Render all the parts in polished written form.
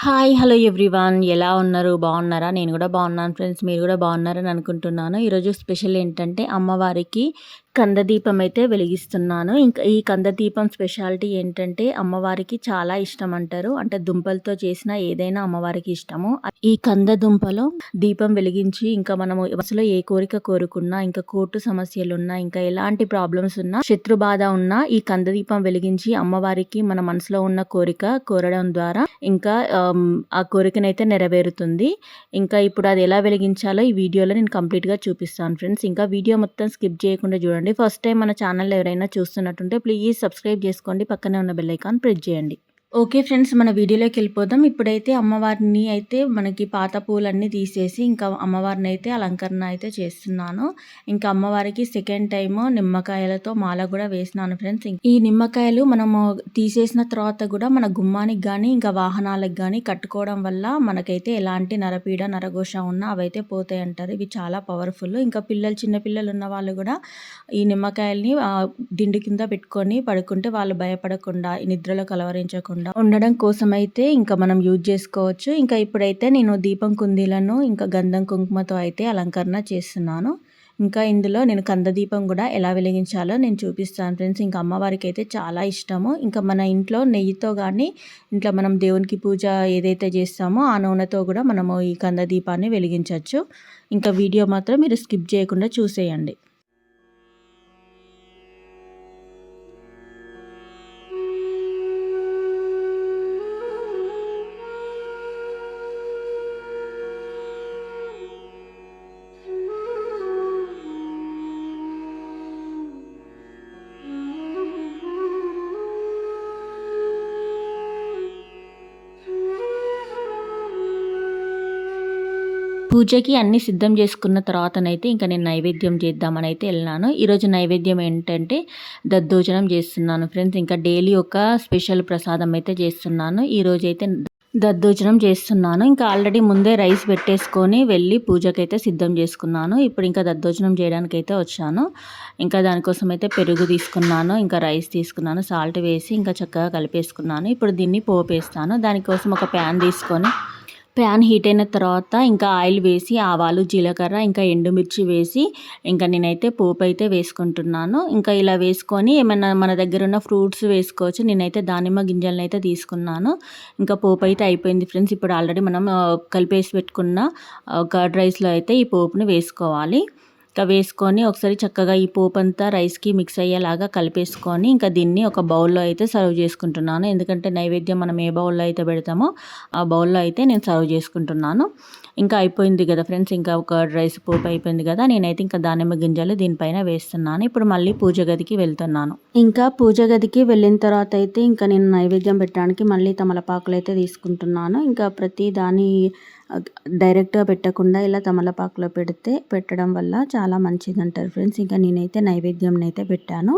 Hi! Hello everyone. ఎలా ఉన్నారు? బాగున్నారా? నేను గూడా బాగున్నాను ఫ్రెండ్స్. మీరు గూడా బాగున్నారని అనుకుంటున్నాను. ఈరోజు స్పెషల్ ఏంటంటే అమ్మవారికి కందదీపం అయితే వెలిగిస్తున్నాను. ఇంకా ఈ కందదీపం స్పెషాలిటీ ఏంటంటే అమ్మవారికి చాలా ఇష్టం అంటారు. అంటే దుంపలతో చేసిన ఏదైనా అమ్మవారికి ఇష్టము. ఈ కంద దుంపలో దీపం వెలిగించి ఇంకా మనము మనసులో ఏ కోరిక కోరుకున్నా, ఇంకా కోర్టు సమస్యలున్నా, ఇంకా ఎలాంటి ప్రాబ్లమ్స్ ఉన్నా, శత్రు బాధ ఉన్నా ఈ కందదీపం వెలిగించి అమ్మవారికి మన మనసులో ఉన్న కోరిక కోరడం ద్వారా ఇంకా ఆ కోరికనైతే నెరవేరుతుంది. ఇంకా ఇప్పుడు అది ఎలా వెలిగించాలో ఈ వీడియోలో నేను కంప్లీట్‌గా చూపిస్తాను ఫ్రెండ్స్. ఇంకా వీడియో మొత్తం స్కిప్ చేయకుండా చూడండి. ఫస్ట్ టైం మన ఛానల్ ఎవరైనా చూస్తున్నట్టుంటే ప్లీజ్ సబ్స్క్రైబ్ చేసుకోండి. పక్కనే ఉన్న బెల్ ఐకాన్ ప్రెస్ చేయండి. ఓకే ఫ్రెండ్స్, మన వీడియోలోకి వెళ్ళిపోదాం. ఇప్పుడైతే అమ్మవారిని అయితే మనకి పాత పూలన్నీ తీసేసి ఇంకా అమ్మవారిని అయితే అలంకరణ అయితే చేస్తున్నాను. ఇంకా అమ్మవారికి సెకండ్ టైము నిమ్మకాయలతో మాల కూడా వేసినాను ఫ్రెండ్స్. ఈ నిమ్మకాయలు మనము తీసేసిన తర్వాత కూడా మన గుమ్మానికి కానీ ఇంకా వాహనాలకు కానీ కట్టుకోవడం వల్ల మనకైతే ఎలాంటి నరపీడ నరఘోష ఉన్నా అవైతే పోతాయి అంటారు. ఇవి చాలా పవర్ఫుల్. ఇంకా చిన్నపిల్లలు ఉన్న వాళ్ళు కూడా ఈ నిమ్మకాయల్ని దిండు కింద పెట్టుకొని పడుకుంటే వాళ్ళు భయపడకుండా నిద్రలో కలవరించకుండా ఉండడం కోసమైతే ఇంకా మనం యూజ్ చేసుకోవచ్చు. ఇంకా ఇప్పుడైతే నేను దీపం కుందీలను ఇంకా గంధం కుంకుమతో అయితే అలంకరణ చేస్తున్నాను. ఇంకా ఇందులో నేను కందదీపం కూడా ఎలా వెలిగించాలో నేను చూపిస్తాను ఫ్రెండ్స్. ఇంకా అమ్మవారికి అయితే చాలా ఇష్టము. ఇంకా మన ఇంట్లో నెయ్యితో కానీ ఇంట్లో మనం దేవునికి పూజ ఏదైతే చేస్తామో ఆ నూనెతో కూడా మనము ఈ కందదీపాన్ని వెలిగించవచ్చు. ఇంకా వీడియో మాత్రం మీరు స్కిప్ చేయకుండా చూసేయండి. పూజకి అన్నీ సిద్ధం చేసుకున్న తర్వాతనైతే ఇంకా నేను నైవేద్యం చేద్దామని అయితే వెళ్ళినాను. ఈరోజు నైవేద్యం ఏంటంటే దద్దోజనం చేస్తున్నాను ఫ్రెండ్స్. ఇంకా డైలీ ఒక స్పెషల్ ప్రసాదం అయితే చేస్తున్నాను. ఈరోజైతే దద్దోజనం చేస్తున్నాను. ఇంకా ఆల్రెడీ ముందే రైస్ పెట్టేసుకొని వెళ్ళి పూజకైతే సిద్ధం చేసుకున్నాను. ఇప్పుడు ఇంకా దద్దోజనం చేయడానికైతే వచ్చాను. ఇంకా దానికోసం అయితే పెరుగు తీసుకున్నాను, ఇంకా రైస్ తీసుకున్నాను, సాల్ట్ వేసి ఇంకా చక్కగా కలిపేసుకున్నాను. ఇప్పుడు దీన్ని పోపేస్తాను. దానికోసం ఒక ప్యాన్ తీసుకొని ప్యాన్ హీట్ అయిన తర్వాత ఇంకా ఆయిల్ వేసి ఆవాలు, జీలకర్ర, ఇంకా ఎండుమిర్చి వేసి ఇంకా నేనైతే పోపు అయితే వేసుకుంటున్నాను. ఇంకా ఇలా వేసుకొని ఏమైనా మన దగ్గర ఉన్న ఫ్రూట్స్ వేసుకోవచ్చు. నేనైతే దానిమ్మ గింజలను అయితే తీసుకున్నాను. ఇంకా పోపు అయితే అయిపోయింది ఫ్రెండ్స్. ఇప్పుడు ఆల్రెడీ మనం కలిపేసి పెట్టుకున్న కర్డ్ రైస్లో అయితే ఈ పోపుని వేసుకోవాలి. ఇంకా వేసుకొని ఒకసారి చక్కగా ఈ పోపు అంతా రైస్కి మిక్స్ అయ్యేలాగా కలిపేసుకొని ఇంకా దీన్ని ఒక బౌల్లో అయితే సర్వ్ చేసుకుంటున్నాను. ఎందుకంటే నైవేద్యం మనం ఏ బౌల్లో అయితే పెడతామో ఆ బౌల్లో అయితే నేను సర్వ్ చేసుకుంటున్నాను. ఇంకా అయిపోయింది కదా ఫ్రెండ్స్. ఇంకా ఒక రైస్ పోపు అయిపోయింది కదా. నేనైతే ఇంకా దానిమ్మ గింజలు దీనిపైన వేస్తున్నాను. ఇప్పుడు మళ్ళీ పూజ గదికి వెళ్తున్నాను. ఇంకా పూజ గదికి వెళ్ళిన తర్వాత అయితే ఇంకా నేను నైవేద్యం పెట్టడానికి మళ్ళీ తమలపాకులు అయితే తీసుకుంటున్నాను. ఇంకా ప్రతి దాని డైరెక్ట్గా పెట్టకుండా ఇలా తమలపాకులో పెట్టడం వల్ల చాలా మంచిది అంటారు ఫ్రెండ్స్. ఇంకా నేనైతే నైవేద్యం అయితే పెట్టాను.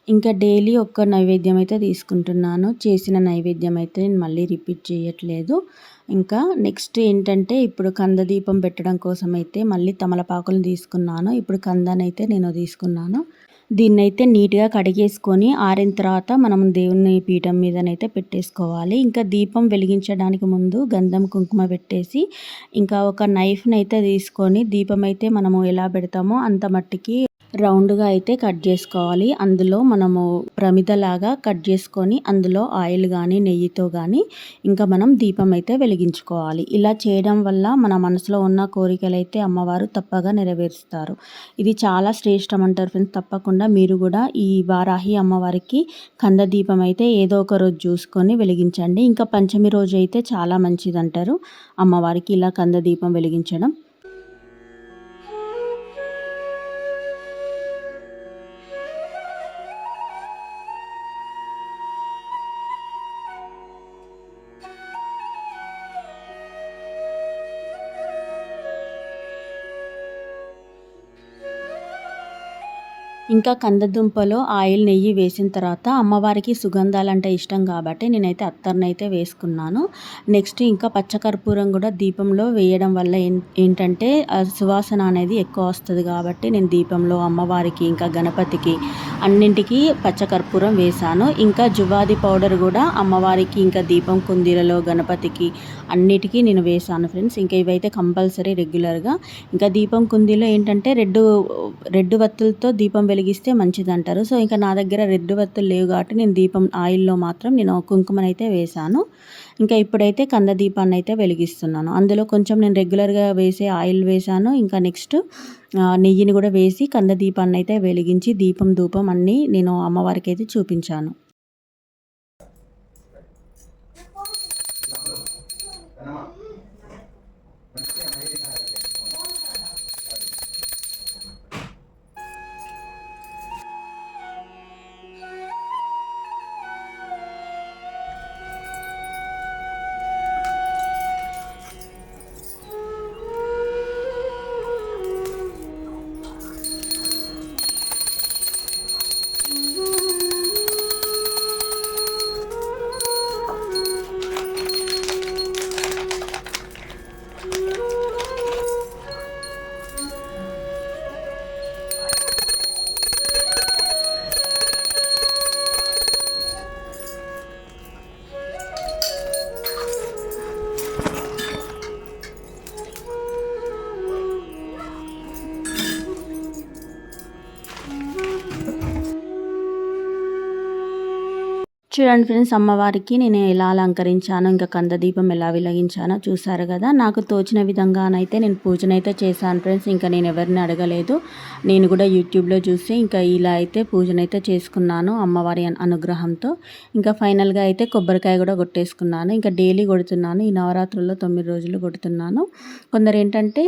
ఇంకా డైలీ ఒక్క నైవేద్యం అయితే తీసుకుంటున్నాను. చేసిన నైవేద్యం అయితే నేను మళ్ళీ రిపీట్ చేయట్లేదు. ఇంకా నెక్స్ట్ ఏంటంటే ఇప్పుడు కందదీపం పెట్టడం కోసం అయితే మళ్ళీ తమలపాకులు తీసుకున్నాను. ఇప్పుడు కందనైతే నేను తీసుకున్నాను. దీన్నైతే నీట్గా కడిగేసుకొని ఆరిన తర్వాత మనం దేవుని పీఠం మీదనైతే పెట్టేసుకోవాలి. ఇంకా దీపం వెలిగించడానికి ముందు గంధం కుంకుమ పెట్టేసి ఇంకా ఒక నైఫ్ని అయితే తీసుకొని దీపం అయితే మనము ఎలా పెడతామో అంత మట్టికి రౌండ్గా అయితే కట్ చేసుకోవాలి. అందులో మనము ప్రమిదలాగా కట్ చేసుకొని అందులో ఆయిల్ కానీ నెయ్యితో కానీ ఇంకా మనం దీపం అయితే వెలిగించుకోవాలి. ఇలా చేయడం వల్ల మన మనసులో ఉన్న కోరికలు అయితే అమ్మవారు తప్పగా నెరవేరుస్తారు. ఇది చాలా శ్రేష్టం అంటారు ఫ్రెండ్స్. తప్పకుండా మీరు కూడా ఈ వారాహి అమ్మవారికి కంద దీపం అయితే ఏదో ఒక రోజు చూసుకొని వెలిగించండి. ఇంకా పంచమి రోజు అయితే చాలా మంచిది అంటారు అమ్మవారికి ఇలా కంద దీపం వెలిగించడం. ఇంకా కందదుంపలో ఆయిల్, నెయ్యి వేసిన తర్వాత అమ్మవారికి సుగంధాలంటే ఇష్టం కాబట్టి నేనైతే అత్తర్నైతే వేసుకున్నాను. నెక్స్ట్ ఇంకా పచ్చకర్పూరం కూడా దీపంలో వేయడం వల్ల ఏంటంటే సువాసన అనేది ఎక్కువ వస్తుంది కాబట్టి నేను దీపంలో అమ్మవారికి ఇంకా గణపతికి అన్నింటికి పచ్చకర్పూరం వేశాను. ఇంకా జువాది పౌడర్ కూడా అమ్మవారికి ఇంకా దీపం కుందీలలో గణపతికి అన్నిటికీ నేను వేశాను ఫ్రెండ్స్. ఇంకా ఇవైతే కంపల్సరీ రెగ్యులర్గా. ఇంకా దీపం కుందీలో ఏంటంటే రెడ్ వత్తులతో దీపం వెలిగిస్తే మంచిదంటారు. సో ఇంకా నా దగ్గర రెడ్ వత్తులు లేవు కాబట్టి నేను దీపం ఆయిల్లో మాత్రం నేను కుంకుమనైతే వేశాను. ఇంకా ఇప్పుడైతే కంద దీపాన్ని అయితే వెలిగిస్తున్నాను. అందులో కొంచెం నేను రెగ్యులర్గా వేసే ఆయిల్ వేశాను. ఇంకా నెక్స్ట్ నెయ్యిని కూడా వేసి కంద దీపాన్ని అయితే వెలిగించి దీపం ధూపం అన్నీ నేను అమ్మవారికి అయితే చూపించాను. చూడండి ఫ్రెండ్స్, అమ్మవారికి నేను ఎలా అలంకరించాను, ఇంకా కందదీపం ఎలా వెలిగించానో చూసారు కదా. నాకు తోచిన విధంగానైతే నేను పూజనైతే చేశాను ఫ్రెండ్స్. ఇంకా నేను ఎవరిని అడగలేదు, నేను కూడా యూట్యూబ్లో చూసి ఇంకా ఇలా అయితే పూజనైతే చేసుకున్నాను అమ్మవారి అనుగ్రహంతో. ఇంకా ఫైనల్గా అయితే కొబ్బరికాయ కూడా కొట్టేసుకున్నాను. ఇంకా డైలీ కొడుతున్నాను, ఈ నవరాత్రుల్లో 9 రోజులు కొడుతున్నాను. కొందరు ఏంటంటే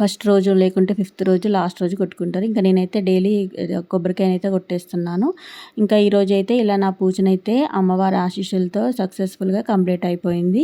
ఫస్ట్ రోజు లేకుంటే 5th రోజు లాస్ట్ రోజు కొట్టుకుంటారు. ఇంకా నేనైతే డైలీ కొబ్బరికాయనైతే కొట్టేస్తున్నాను. ఇంకా ఈరోజు అయితే ఇలా నా పూజనైతే అమ్మవారి ఆశీస్సులతో సక్సెస్ఫుల్గా కంప్లీట్ అయిపోయింది.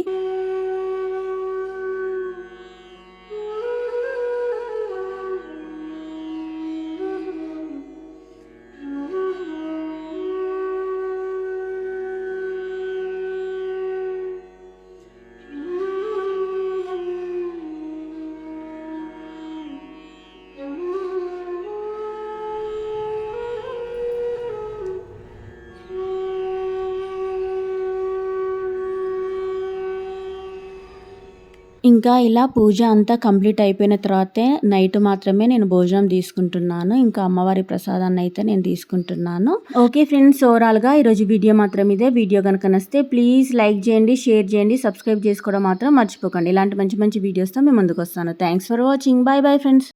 ఇంకా ఇలా పూజ అంతా కంప్లీట్ అయిపోయిన తర్వాతే నైట్ మాత్రమే నేను భోజనం తీసుకుంటున్నాను. ఇంకా అమ్మవారి ప్రసాదాన్ని అయితే నేను తీసుకుంటున్నాను. ఓకే ఫ్రెండ్స్, ఓవరాల్గా ఈరోజు వీడియో మాత్రం ఇదే. వీడియో కనుక నచ్చితే ప్లీజ్ లైక్ చేయండి, షేర్ చేయండి, సబ్స్క్రైబ్ చేసుకోవడం మాత్రం మర్చిపోకండి. ఇలాంటి మంచి మంచి వీడియోస్తో మేము ముందుకు వస్తాను. Thanks for watching. Bye bye friends.